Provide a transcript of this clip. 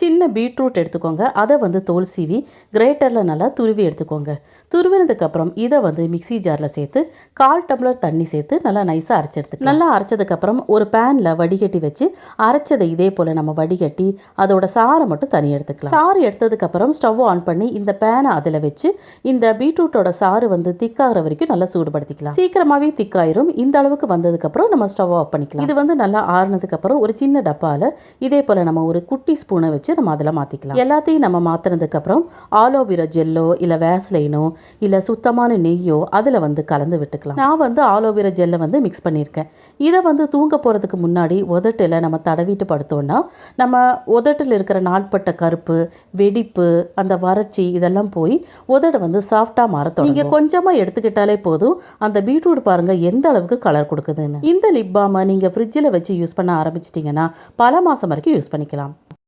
சின்ன பீட்ரூட் எடுத்துக்கோங்க. அதை வந்து தோல் சீவி கிரேட்டரில் நல்லா துருவி எடுத்துக்கோங்க. துருவினதுக்கப்புறம் இதை வந்து மிக்ஸி ஜாரில் சேர்த்து 1/4 டம்ளர் தண்ணி சேர்த்து நல்லா நைஸாக அரைச்சி எடுத்துக்கலாம். நல்லா அரைச்சதுக்கப்புறம் ஒரு பேனில் வடிகட்டி வச்சு அரைச்சதை இதே போல் நம்ம வடிகட்டி அதோட சாறை மட்டும் தனி எடுத்துக்கலாம். சாறு எடுத்ததுக்கப்புறம் ஸ்டவ் ஆன் பண்ணி இந்த பேனை அதில் வச்சு இந்த பீட்ரூட்டோட சாறு வந்து திக்காகிற வரைக்கும் நல்லா சூடுபடுத்திக்கலாம். சீக்கிரமாகவே திக்காயிரும். இந்த அளவுக்கு வந்ததுக்கப்புறம் நம்ம ஸ்டவ் ஆஃப் பண்ணிக்கலாம். இது வந்து நல்லா ஆறுனதுக்கப்புறம் ஒரு சின்ன டப்பாவில் இதே போல் நம்ம ஒரு குட்டி ஸ்பூனை வச்சு நம்ம அதில் மாற்றிக்கலாம். எல்லாத்தையும் நம்ம மாற்றினதுக்கப்புறம் ஆலோவேரா ஜெல்லோ இல்லை வேஸ்லைனோ இல்லை சுத்தமான நெய்யோ அதில் வந்து கலந்து விட்டுக்கலாம். நான் வந்து ஆலோவேரா ஜெல்லை வந்து மிக்ஸ் பண்ணியிருக்கேன். இதை வந்து தூங்க போகிறதுக்கு முன்னாடி உதட்டில் நம்ம தடவிட்டு படுத்தோன்னா நம்ம உதட்டில் இருக்கிற நாள்பட்ட கருப்பு, வெடிப்பு, அந்த வறட்சி இதெல்லாம் போய் உதட வந்து சாஃப்டாக மாறத்தோம். நீங்கள் கொஞ்சமாக எடுத்துக்கிட்டாலே போதும். அந்த பீட்ரூட் பாருங்கள் எந்த அளவுக்கு கலர் கொடுக்குதுன்னு. இந்த லிப் பாமை நீங்கள் ஃப்ரிட்ஜில் வச்சு யூஸ் பண்ண ஆரம்பிச்சிட்டிங்கன்னா பல மாதம் வரைக்கும் யூஸ் பண்ணிக்கலாம்.